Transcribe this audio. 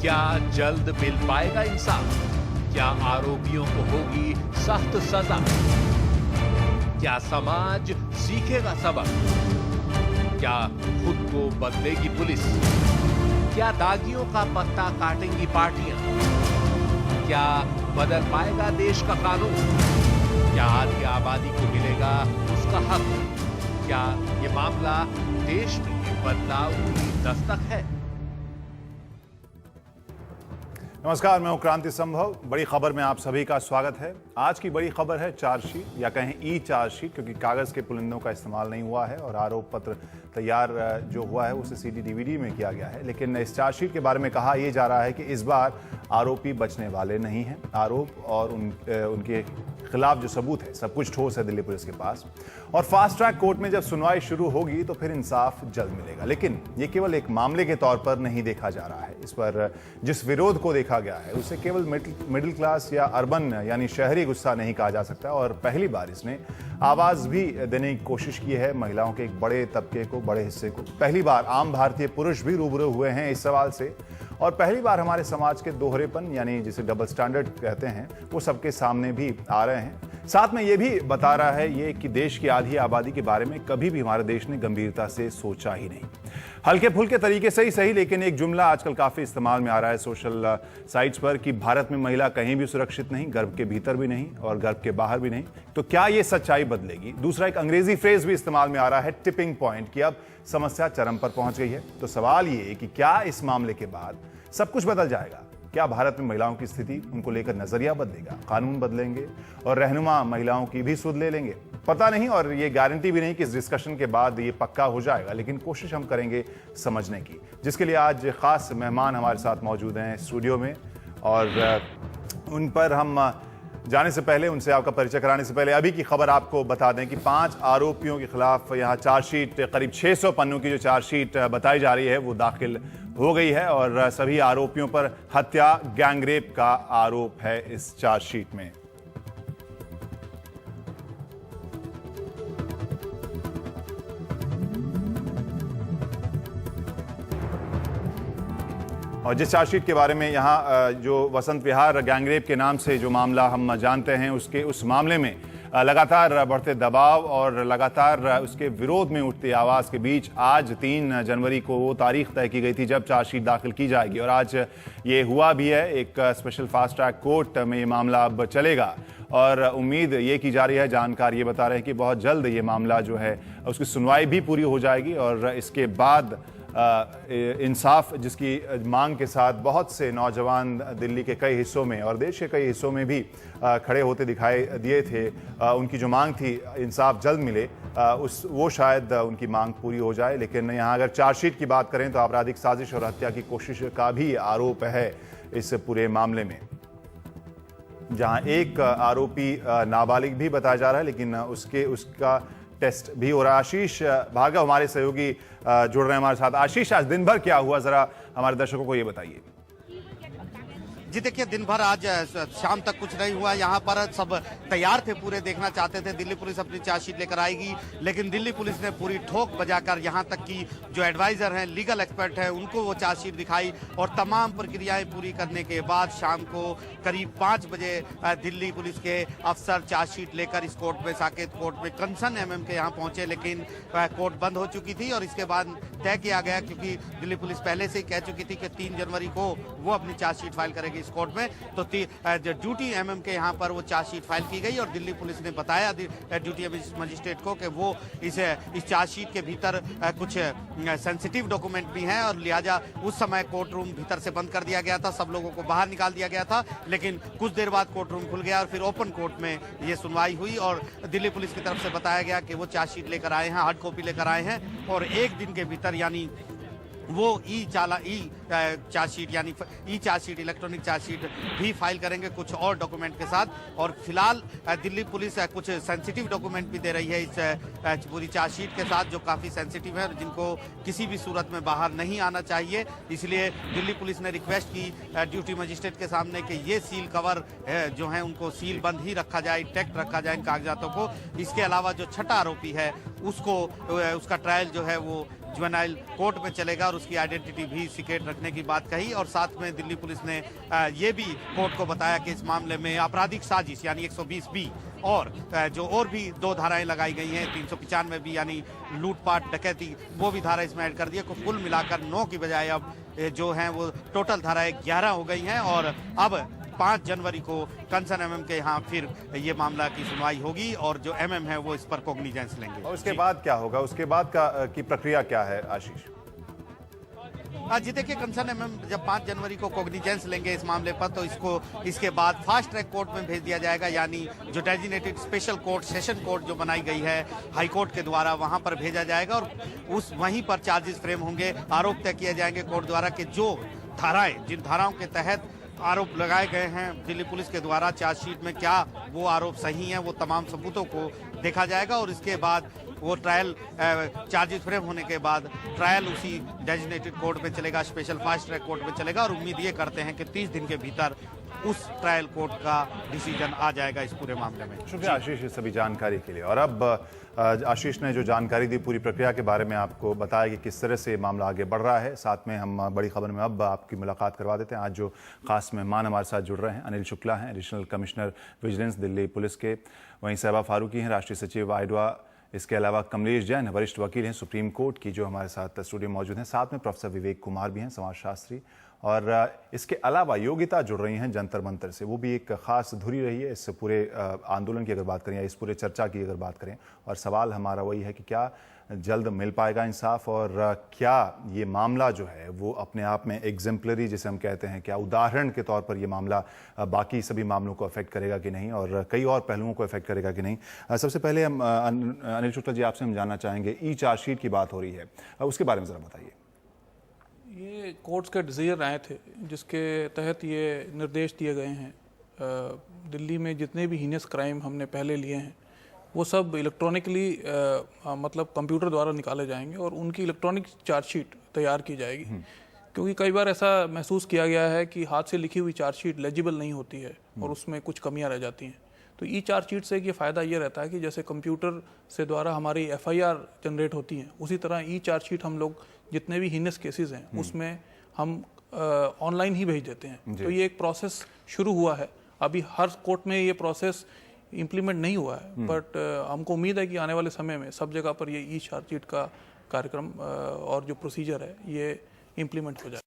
क्या जल्द मिल पाएगा इंसाफ? क्या आरोपियों को होगी सख्त सजा? क्या समाज सीखेगा सबक? क्या खुद को बदलेगी पुलिस? क्या दागियों का पत्ता काटेंगी पार्टियां? क्या बदल पाएगा देश का कानून? क्या आधी आबादी को मिलेगा उसका हक? क्या ये मामला देश में बदलाव की दस्तक है? नमस्कार, मैं हूं क्रांति संभव। बड़ी खबर में आप सभी का स्वागत है। आज की बड़ी खबर है चार्जशीट या कहें ई चार्जशीट, क्योंकि कागज के पुलिंदों का इस्तेमाल नहीं हुआ है और आरोप पत्र तैयार जो हुआ है उसे सीडी डीवीडी में किया गया है। लेकिन इस चार्जशीट के बारे में कहा यह जा रहा है कि इस बार आरोपी बचने वाले नहीं हैं। आरोप और उनके खिलाफ जो सबूत है, सब कुछ ठोस है दिल्ली पुलिस के पास। और फास्ट ट्रैक कोर्ट में जब सुनवाई शुरू होगी तो फिर इंसाफ जल्द मिलेगा। लेकिन ये केवल एक मामले के तौर पर नहीं देखा जा रहा है। इस पर जिस विरोध को देखा गया है उसे केवल मिडिल क्लास या अर्बन यानी शहरी गुस्सा नहीं कहा जा सकता। और पहली बार इसने आवाज भी देने की कोशिश की है महिलाओं के एक बड़े तबके को, बड़े हिस्से को। पहली बार आम भारतीय पुरुष भी रूबरू हुए हैं इस सवाल से। और पहली बार हमारे समाज के दोहरेपन यानी जिसे डबल स्टैंडर्ड कहते हैं वो सबके सामने भी आ रहे हैं। साथ में ये भी बता रहा है ये कि देश की आधी आबादी के बारे में कभी भी हमारे देश ने गंभीरता से सोचा ही नहीं। हल्के फुल्के तरीके से ही सही, लेकिन एक जुमला आजकल काफी इस्तेमाल में आ रहा है सोशल साइट्स पर कि भारत में महिला कहीं भी सुरक्षित नहीं, गर्भ के भीतर भी नहीं और गर्भ के बाहर भी नहीं। तो क्या ये सच्चाई बदलेगी? दूसरा एक अंग्रेजी फ्रेज भी इस्तेमाल में आ रहा है, टिपिंग पॉइंट, कि अब समस्या चरम पर पहुंच गई है। तो सवाल ये कि क्या इस मामले के बाद सब कुछ बदल जाएगा? क्या भारत में महिलाओं की स्थिति, उनको लेकर नजरिया बदलेगा, कानून बदलेंगे और रहनुमा महिलाओं की भी सुध ले लेंगे? पता नहीं, और ये गारंटी भी नहीं कि इस डिस्कशन के बाद ये पक्का हो जाएगा, लेकिन कोशिश हम करेंगे समझने की, जिसके लिए आज खास मेहमान हमारे साथ मौजूद हैं स्टूडियो में। और उन पर हम जाने से पहले, उनसे आपका परिचय कराने से पहले अभी की खबर आपको बता दें कि 5 आरोपियों के खिलाफ यहाँ चार्जशीट, करीब 600 पन्नों की जो चार्जशीट बताई जा रही है वो दाखिल हो गई है। और सभी आरोपियों पर हत्या, गैंगरेप का आरोप है इस चार्जशीट में। और जिस चार्जशीट के बारे में यहाँ जो वसंत विहार गैंगरेप के नाम से जो मामला हम जानते हैं, उस मामले में लगातार बढ़ते दबाव और लगातार उसके विरोध में उठती आवाज़ के बीच आज 3 जनवरी को वो तारीख तय की गई थी जब चार्जशीट दाखिल की जाएगी। और आज ये हुआ भी है। एक स्पेशल फास्ट ट्रैक कोर्ट में ये मामला अब चलेगा और उम्मीद ये की जा रही है, जानकार ये बता रहे हैं कि बहुत जल्द ये मामला जो है उसकी सुनवाई भी पूरी हो जाएगी। और इसके बाद इंसाफ जिसकी मांग के साथ बहुत से नौजवान दिल्ली के कई हिस्सों में और देश के कई हिस्सों में भी खड़े होते दिखाई दिए थे, उनकी जो मांग थी इंसाफ जल्द मिले, वो शायद उनकी मांग पूरी हो जाए। लेकिन यहाँ अगर चार्जशीट की बात करें तो आपराधिक साजिश और हत्या की कोशिश का भी आरोप है इस पूरे मामले में, जहाँ एक आरोपी नाबालिग भी बताया जा रहा है, लेकिन उसका टेस्ट भी हो रहा है। आशीष भार्गव हमारे सहयोगी जुड़ रहे हैं हमारे साथ। आशीष, आज दिन भर क्या हुआ, जरा हमारे दर्शकों को ये बताइए। जी देखिए, दिन भर आज शाम तक कुछ नहीं हुआ। यहाँ पर सब तैयार थे, पूरे देखना चाहते थे दिल्ली पुलिस अपनी चार्जशीट लेकर आएगी, लेकिन दिल्ली पुलिस ने पूरी ठोक बजाकर यहाँ तक कि जो एडवाइजर हैं, लीगल एक्सपर्ट हैं, उनको वो चार्जशीट दिखाई और तमाम प्रक्रियाएं पूरी करने के बाद शाम को करीब 5 बजे दिल्ली पुलिस के अफसर चार्जशीट लेकर इस कोर्ट में, साकेत कोर्ट में कंसर्न एमएम के यहाँ पहुंचे, लेकिन कोर्ट बंद हो चुकी थी। और इसके बाद तय किया गया, क्योंकि दिल्ली पुलिस पहले से ही कह चुकी थी कि 3 जनवरी को वो अपनी चार्जशीट फाइल करेगी इस कोर्ट में, तो ड्यूटी एमएम के यहाँ पर वो चार्जशीट फाइल की गई। और दिल्ली पुलिस ने बताया ड्यूटी मजिस्ट्रेट को कि वो इस चार्जशीट के भीतर कुछ सेंसिटिव डॉक्यूमेंट भी हैं और लिहाजा उस समय कोर्ट रूम भीतर से बंद कर दिया गया था, सब लोगों को बाहर निकाल दिया गया था। लेकिन कुछ देर बाद कोर्ट रूम खुल गया और फिर ओपन कोर्ट में ये सुनवाई हुई और दिल्ली पुलिस की तरफ से बताया गया कि वो चार्जशीट लेकर आए हैं, हार्ड कॉपी लेकर आए हैं और 1 दिन के भीतर यानी वो ई चार्जशीट यानी ई चार्जशीट, इलेक्ट्रॉनिक चार्जशीट भी फाइल करेंगे कुछ और डॉक्यूमेंट के साथ। और फिलहाल दिल्ली पुलिस कुछ सेंसिटिव डॉक्यूमेंट भी दे रही है इस पूरी चार्जशीट के साथ, जो काफ़ी सेंसिटिव है और जिनको किसी भी सूरत में बाहर नहीं आना चाहिए। इसलिए दिल्ली पुलिस ने रिक्वेस्ट की ड्यूटी मजिस्ट्रेट के सामने कि ये सील कवर जो है उनको सील बंद ही रखा जाए, इंटैक्ट रखा जाए इन कागजातों को। इसके अलावा जो छठा आरोपी है उसका ट्रायल जो है वो जुवेनाइल कोर्ट में चलेगा और उसकी आइडेंटिटी भी सीक्रेट रखने की बात कही। और साथ में दिल्ली पुलिस ने ये भी कोर्ट को बताया कि इस मामले में आपराधिक साजिश यानी 120B और जो और भी 2 धाराएं लगाई गई हैं 395 भी यानी लूटपाट डकैती, वो भी धारा इसमें ऐड कर दी है। कुल मिलाकर 9 की बजाय अब जो हैं वो टोटल धाराएं 11 हो गई हैं। और अब 5 जनवरी को कंसर्न एमएम के यहाँ फिर ये मामला की सुनवाई होगी और जो एमएम है वो इस पर कॉग्निजेंस लेंगे। और उसके बाद क्या होगा, उसके बाद की प्रक्रिया क्या है आशीष? जी देखिए, कंसर्न एमएम जब 5 जनवरी को कॉग्निजेंस लेंगे इस मामले पर, तो इसके बाद फास्ट ट्रैक कोर्ट में भेज दिया जाएगा, यानी जो designated special court, session court जो बनाई गई है हाई कोर्ट के द्वारा, वहां पर भेजा जाएगा और वहीं पर चार्जेस फ्रेम होंगे। आरोप तय किए जाएंगे कोर्ट द्वारा कि जो धाराएं, जिन धाराओं के तहत आरोप लगाए गए हैं दिल्ली पुलिस के द्वारा चार्जशीट में, क्या वो आरोप सही हैं, वो तमाम सबूतों को देखा जाएगा। और इसके बाद वो ट्रायल चार्जेस फ्रेम होने के बाद ट्रायल उसी डेजिग्नेटेड कोर्ट में चलेगा, स्पेशल फास्ट ट्रैक कोर्ट में चलेगा। और उम्मीद ये करते हैं कि 30 दिन के भीतर उस ट्रायल कोर्ट का डिसीजन आ जाएगा इस पूरे मामले में। शुक्रिया आशीष इस सभी जानकारी के लिए। और अब आशीष ने जो जानकारी दी पूरी प्रक्रिया के बारे में, आपको बताया कि किस तरह से मामला आगे बढ़ रहा है। साथ में हम बड़ी खबर में अब आपकी मुलाकात करवा देते हैं। आज जो खास मेहमान हमारे साथ जुड़ रहे हैं, अनिल शुक्ला हैं, additional commissioner vigilance Delhi police के। वहीं सहबा फारूकी हैं, राष्ट्रीय सचिव आइडवा। इसके अलावा कमलेश जैन वरिष्ठ वकील हैं सुप्रीम कोर्ट की, जो हमारे साथ स्टूडियो में मौजूद हैं। साथ में प्रोफेसर विवेक कुमार भी हैं, समाजशास्त्री। और इसके अलावा योगिता जुड़ रही हैं जंतर मंतर से, वो भी एक खास धुरी रही है इस पूरे आंदोलन की अगर बात करें या इस पूरे चर्चा की अगर बात करें। और सवाल हमारा वही है कि क्या जल्द मिल पाएगा इंसाफ, और क्या ये मामला जो है वो अपने आप में एग्जेम्पलरी जिसे हम कहते हैं, क्या उदाहरण के तौर पर ये मामला बाकी सभी मामलों को अफेक्ट करेगा कि नहीं, और कई और पहलुओं को अफेक्ट करेगा कि नहीं। सबसे पहले हम अनिल शुक्ला जी आपसे हम जानना चाहेंगे, ई चार्जशीट की बात हो रही है, उसके बारे में ज़रा बताइए। ये कोर्ट्स के डिसीजन आए थे जिसके तहत ये निर्देश दिए गए हैं। दिल्ली में जितने भी हीनियस क्राइम हमने पहले लिए हैं वो सब इलेक्ट्रॉनिकली मतलब कंप्यूटर द्वारा निकाले जाएंगे और उनकी इलेक्ट्रॉनिक चार्जशीट तैयार की जाएगी। क्योंकि कई बार ऐसा महसूस किया गया है कि हाथ से लिखी हुई चार्जशीट लेजिबल नहीं होती है और उसमें कुछ कमियां रह जाती हैं। तो ई चार्जशीट से ये फ़ायदा ये रहता है कि जैसे कंप्यूटर से द्वारा हमारी FIR जनरेट होती हैं, उसी तरह ई चार्जशीट हम लोग जितने भी हीनियस केसेस हैं उसमें हम ऑनलाइन ही भेज देते हैं। तो ये एक प्रोसेस शुरू हुआ है। अभी हर कोर्ट में ये प्रोसेस इम्प्लीमेंट नहीं हुआ है, बट हमको उम्मीद है कि आने वाले समय में सब जगह पर ये ई चार्जशीट का कार्यक्रम और जो प्रोसीजर है ये इम्प्लीमेंट हो जाए।